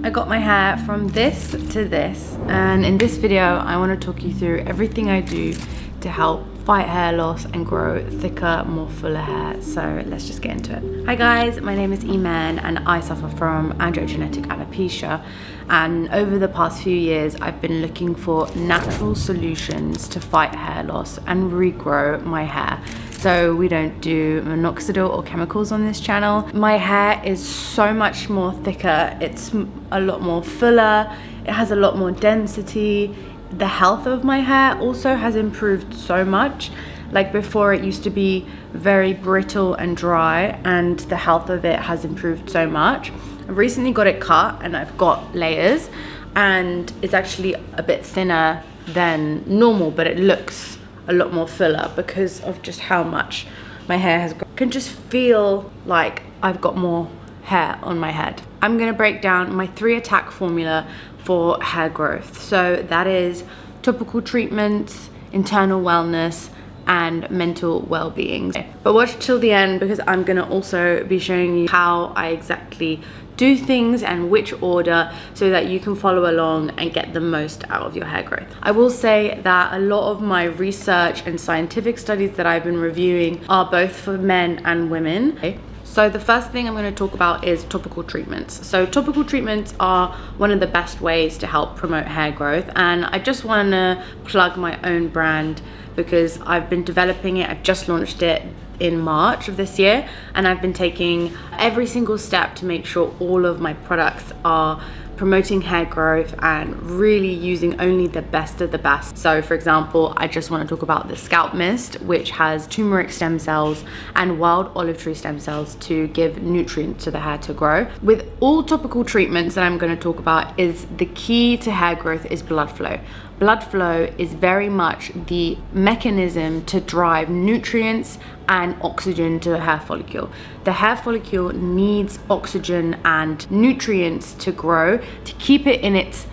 I got my hair from this to this, and in this video I want to talk you through everything I do to help fight hair loss and grow thicker, more fuller hair. So let's just get into it. Hi guys, my name is Iman and I suffer from androgenetic alopecia, and over the past few years I've been looking for natural solutions to fight hair loss and regrow my hair. So we don't do minoxidil or chemicals on this channel. My hair is so much more thicker, it's a lot more fuller, it has a lot more density. The health of my hair also has improved so much. Like before, it used to be very brittle and dry, and the health of it has improved so much. I recently got it cut and I've got layers, and it's actually a bit thinner than normal, but it looks a lot more fuller because of just how much my hair has grown. I can just feel like I've got more hair on my head. I'm gonna break down my 3-attack formula for hair growth. So that is topical treatments, internal wellness, and mental well-being. But watch till the end because I'm gonna also be showing you how I exactly do things and which order, so that you can follow along and get the most out of your hair growth. I will say that a lot of my research and scientific studies that I've been reviewing are both for men and women. Okay? So the first thing I'm going to talk about is topical treatments. So topical treatments are one of the best ways to help promote hair growth, and I just want to plug my own brand because I've been developing it. I've just launched it in March of this year, and I've been taking every single step to make sure all of my products are promoting hair growth and really using only the best of the best. So for example, I just want to talk about the Scalp Mist, which has turmeric stem cells and wild olive tree stem cells to give nutrients to the hair to grow. With all topical treatments that I'm going to talk about, is the key to hair growth is blood flow. Blood flow is very much the mechanism to drive nutrients and oxygen to the hair follicle. The hair follicle needs oxygen and nutrients to grow, to keep it in its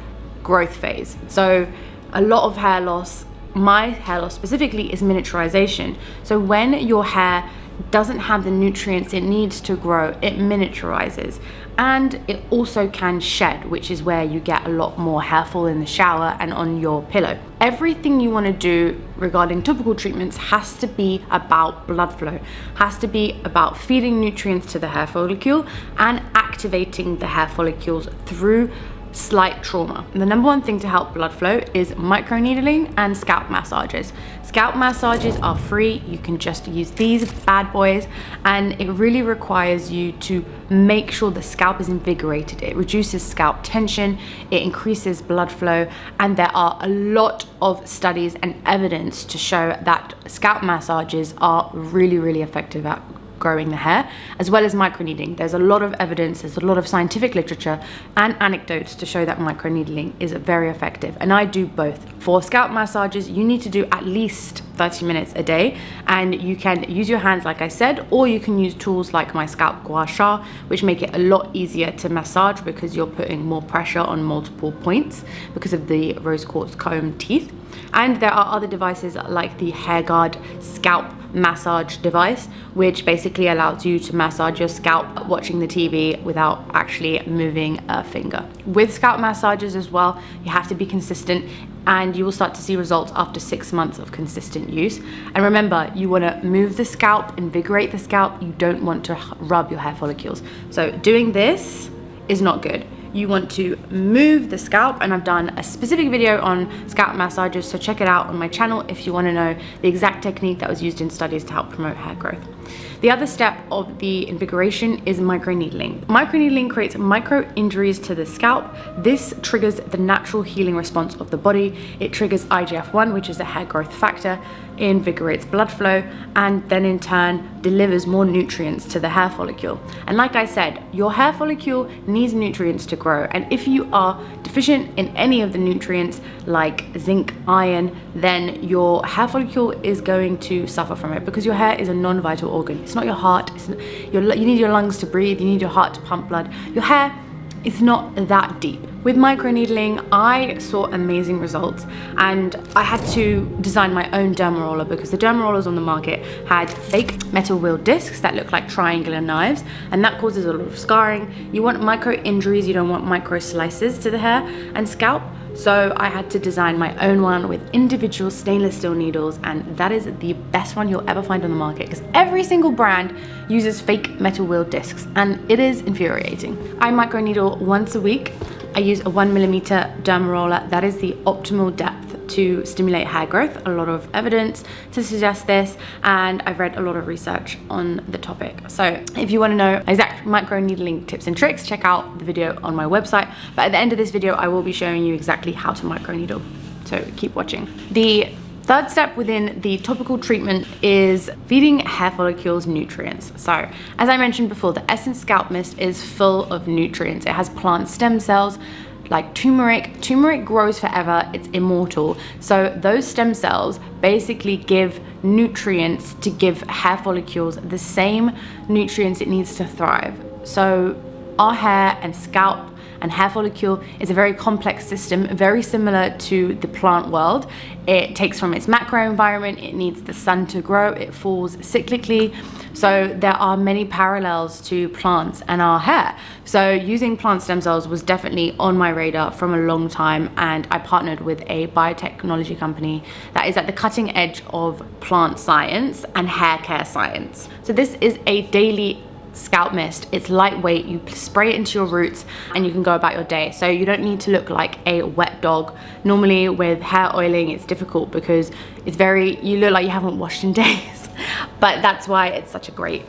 growth phase. So a lot of hair loss, my hair loss specifically, is miniaturization. So when your hair doesn't have the nutrients it needs to grow, it miniaturizes. And it also can shed, which is where you get a lot more hair fall in the shower and on your pillow. Everything you want to do regarding topical treatments has to be about blood flow, has to be about feeding nutrients to the hair follicle and activating the hair follicles through slight trauma. The number one thing to help blood flow is microneedling and scalp massages. Scalp massages are free. You can just use these bad boys, and it really requires you to make sure the scalp is invigorated. It reduces scalp tension, it increases blood flow, and there are a lot of studies and evidence to show that scalp massages are really effective at growing the hair, as well as microneedling. There's a lot of evidence, there's a lot of scientific literature and anecdotes to show that microneedling is very effective, and I do both. For scalp massages, you need to do at least 30 minutes a day, and you can use your hands like I said, or you can use tools like my scalp gua sha, which make it a lot easier to massage because you're putting more pressure on multiple points because of the rose quartz comb teeth. And there are other devices like the Hair Guard scalp massage device, which basically allows you to massage your scalp watching the TV without actually moving a finger. With scalp massages as well, you have to be consistent, and you will start to see results after 6 months of consistent use. And remember, you want to move the scalp, invigorate the scalp. You don't want to rub your hair follicles. So doing this is not good. You want to move the scalp, and I've done a specific video on scalp massages, so check it out on my channel if you want to know the exact technique that was used in studies to help promote hair growth. The other step of the invigoration is microneedling. Microneedling creates micro injuries to the scalp. This triggers the natural healing response of the body. It triggers IGF-1, which is a hair growth factor, invigorates blood flow, and then in turn delivers more nutrients to the hair follicle. And like I said, your hair follicle needs nutrients to grow, and if you are deficient in any of the nutrients like zinc, iron, then your hair follicle is going to suffer from it, because your hair is a non-vital organ. It's not your heart, you need your lungs to breathe, you need your heart to pump blood. Your hair is not that deep. With microneedling, I saw amazing results, and I had to design my own derma roller because the derma rollers on the market had fake metal wheel discs that look like triangular knives, and that causes a lot of scarring. You want micro injuries, you don't want micro slices to the hair and scalp. So I had to design my own one with individual stainless steel needles, and that is the best one you'll ever find on the market because every single brand uses fake metal wheel discs, and it is infuriating. I microneedle once a week. I use a 1mm derma roller. That is the optimal depth to stimulate hair growth. A lot of evidence to suggest this, and I've read a lot of research on the topic. So if you want to know exact microneedling tips and tricks, check out the video on my website. But at the end of this video, I will be showing you exactly how to microneedle. So keep watching. The third step within the topical treatment is feeding hair follicles nutrients. So as I mentioned before, the Essence Scalp Mist is full of nutrients. It has plant stem cells like turmeric. Turmeric grows forever, it's immortal. So those stem cells basically give nutrients to give hair follicles the same nutrients it needs to thrive. So our hair and scalp and hair follicle is a very complex system, very similar to the plant world. It takes from its macro environment, it needs the sun to grow, it falls cyclically. So there are many parallels to plants and our hair. So using plant stem cells was definitely on my radar from a long time, and I partnered with a biotechnology company that is at the cutting edge of plant science and hair care science. So this is a daily scalp mist. It's lightweight, you spray it into your roots and you can go about your day. So you don't need to look like a wet dog. Normally with hair oiling, it's difficult because you look like you haven't washed in days. But that's why it's such a great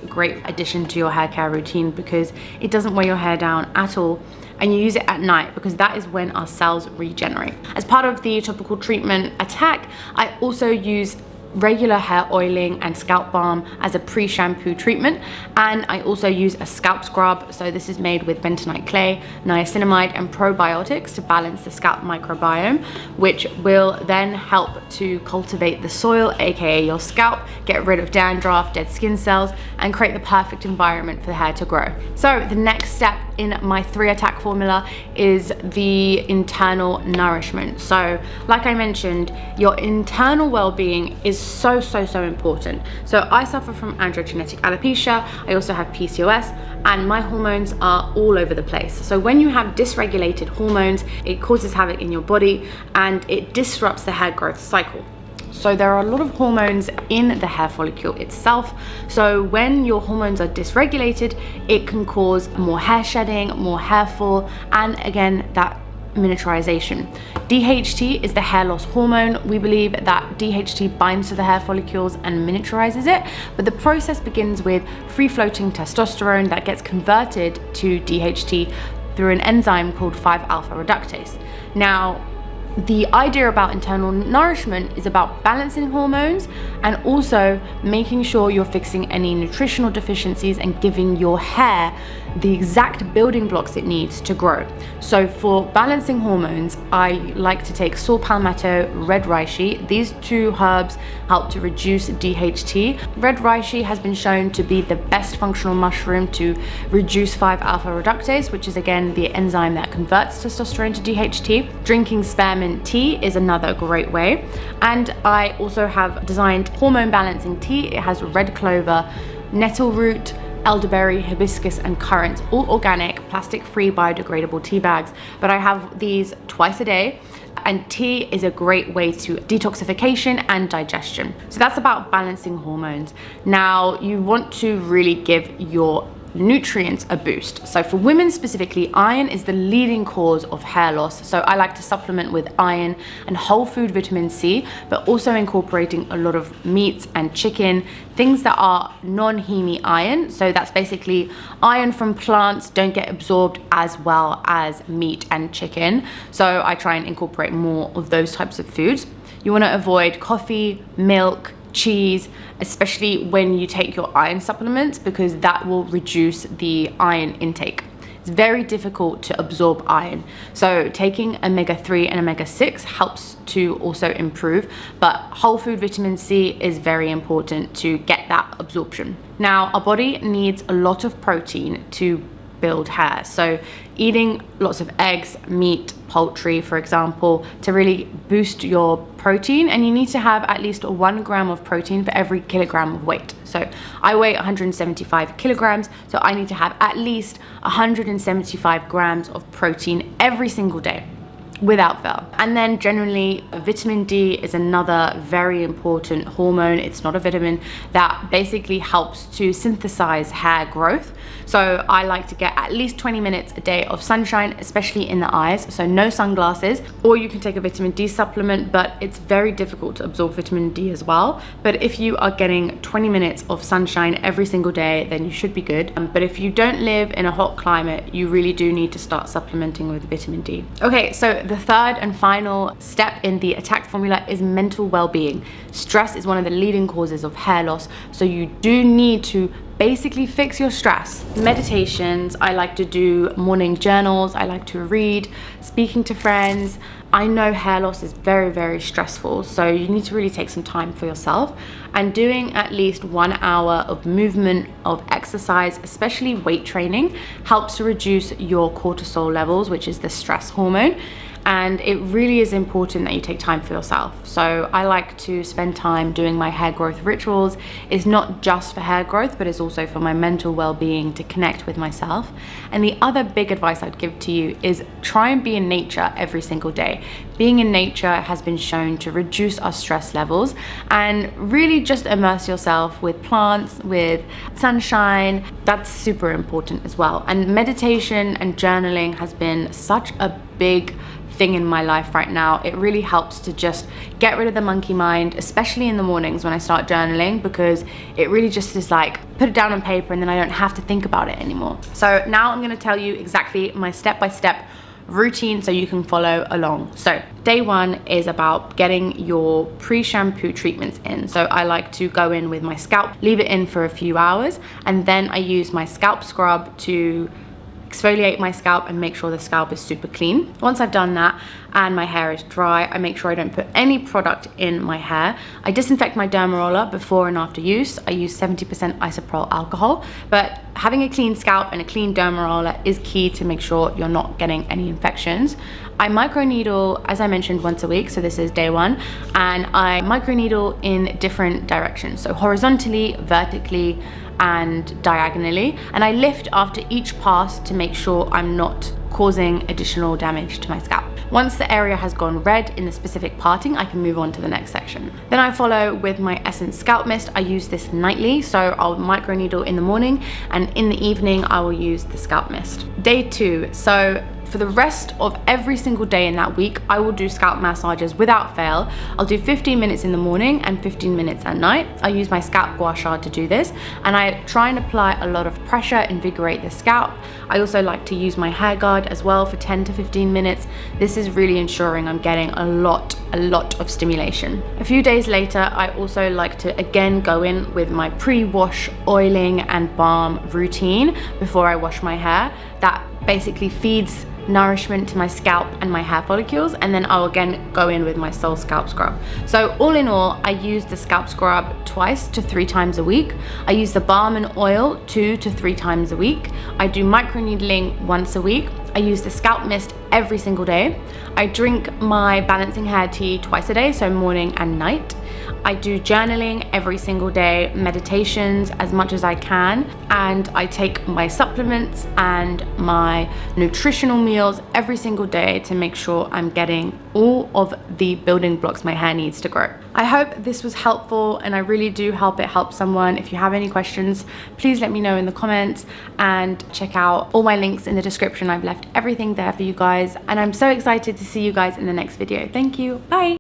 addition to your hair care routine, because it doesn't weigh your hair down at all. And you use it at night because that is when our cells regenerate. As part of the topical treatment attack, I also use regular hair oiling and scalp balm as a pre-shampoo treatment, and I also use a scalp scrub. So this is made with bentonite clay, niacinamide and probiotics to balance the scalp microbiome, which will then help to cultivate the soil, aka your scalp, get rid of dandruff, dead skin cells, and create the perfect environment for the hair to grow. So the next step in my 3 attack formula is the internal nourishment. So like I mentioned, your internal well-being is so important. So I suffer from androgenetic alopecia, I also have PCOS, and my hormones are all over the place. So when you have dysregulated hormones, it causes havoc in your body and it disrupts the hair growth cycle. So there are a lot of hormones in the hair follicle itself. So when your hormones are dysregulated, it can cause more hair shedding, more hair fall, and again, that miniaturization. DHT is the hair loss hormone. We believe that DHT binds to the hair follicles and miniaturizes it, but the process begins with free-floating testosterone that gets converted to DHT through an enzyme called 5-alpha reductase. Now, the idea about internal nourishment is about balancing hormones and also making sure you're fixing any nutritional deficiencies and giving your hair the exact building blocks it needs to grow. So for balancing hormones, I like to take saw palmetto, red reishi. These 2 herbs help to reduce DHT. Red reishi has been shown to be the best functional mushroom to reduce 5-alpha reductase, which is again the enzyme that converts testosterone to DHT. Drinking spearmint tea is another great way. And I also have designed Hormone Balancing tea. It has red clover, nettle root, elderberry, hibiscus and currants, all organic, plastic-free, biodegradable tea bags. But I have these twice a day, and tea is a great way to detoxification and digestion. So that's about balancing hormones. Now you want to really give your nutrients a boost. So for women specifically, iron is the leading cause of hair loss. So I like to supplement with iron and whole food vitamin C, but also incorporating a lot of meats and chicken, things that are non-heme iron. So that's basically iron from plants don't get absorbed as well as meat and chicken. So I try and incorporate more of those types of foods. You want to avoid coffee, milk, cheese, especially when you take your iron supplements, because that will reduce the iron intake. It's very difficult to absorb iron. So taking omega-3 and omega-6 helps to also improve, but whole food vitamin C is very important to get that absorption. Now, our body needs a lot of protein to build hair. So eating lots of eggs, meat, poultry, for example, to really boost your protein. And you need to have at least 1 gram of protein for every kilogram of weight. So I weigh 175 kilograms, so I need to have at least 175 grams of protein every single day, without fail. And then generally, vitamin D is another very important hormone. It's not a vitamin, that basically helps to synthesize hair growth. So I like to get at least 20 minutes a day of sunshine, especially in the eyes. So no sunglasses, or you can take a vitamin D supplement, but it's very difficult to absorb vitamin D as well. But if you are getting 20 minutes of sunshine every single day, then you should be good. But if you don't live in a hot climate, you really do need to start supplementing with vitamin D. Okay, so the third and final step in the attack formula is mental well-being. Stress is one of the leading causes of hair loss, so you do need to basically fix your stress. Meditations, I like to do morning journals, I like to read, speaking to friends. I know hair loss is very, very stressful, so you need to really take some time for yourself, and doing at least 1 hour of movement, of exercise, especially weight training, helps to reduce your cortisol levels, which is the stress hormone. And it really is important that you take time for yourself. So I like to spend time doing my hair growth rituals. It's not just for hair growth, but it's also for my mental well-being, to connect with myself. And the other big advice I'd give to you is try and be in nature every single day. Being in nature has been shown to reduce our stress levels, and really just immerse yourself with plants, with sunshine. That's super important as well. And meditation and journaling has been such a big thing in my life right now. It really helps to just get rid of the monkey mind, especially in the mornings when I start journaling, because it really just is like, put it down on paper and then I don't have to think about it anymore. So now I'm going to tell you exactly my step-by-step routine so you can follow along. So day 1 is about getting your pre-shampoo treatments in. So I like to go in with my scalp, leave it in for a few hours, and then I use my scalp scrub to exfoliate my scalp and make sure the scalp is super clean. Once I've done that and my hair is dry, I make sure I don't put any product in my hair. I disinfect my derma roller before and after use. I use 70% isopropyl alcohol, but having a clean scalp and a clean derma roller is key to make sure you're not getting any infections. I microneedle, as I mentioned, once a week, so this is day 1, and I microneedle in different directions, so horizontally, vertically, and diagonally, and I lift after each pass to make sure I'm not causing additional damage to my scalp. Once the area has gone red in the specific parting, I can move on to the next section. Then I follow with my Essence Scalp Mist. I use this nightly, so I'll microneedle in the morning, and in the evening I will use the scalp mist. Day 2, so for the rest of every single day in that week, I will do scalp massages without fail. I'll do 15 minutes in the morning and 15 minutes at night. I use my scalp gua sha to do this, and I try and apply a lot of pressure, invigorate the scalp. I also like to use my hair guard as well for 10 to 15 minutes. This is really ensuring I'm getting a lot of stimulation. A few days later, I also like to again go in with my pre-wash oiling and balm routine before I wash my hair. That basically feeds nourishment to my scalp and my hair follicles, and then I'll again go in with my Soul Scalp Scrub. So all in all, I use the scalp scrub 2 to 3 times a week. I use the balm and oil 2 to 3 times a week. I do microneedling once a week. I use the scalp mist every single day. I drink my balancing hair tea twice a day, so morning and night. I do journaling every single day, meditations as much as I can, and I take my supplements and my nutritional meals every single day to make sure I'm getting all of the building blocks my hair needs to grow. I hope this was helpful, and I really do hope it helps someone. If you have any questions, please let me know in the comments, and check out all my links in the description. I've left everything there for you guys, and I'm so excited to see you guys in the next video. Thank you, bye.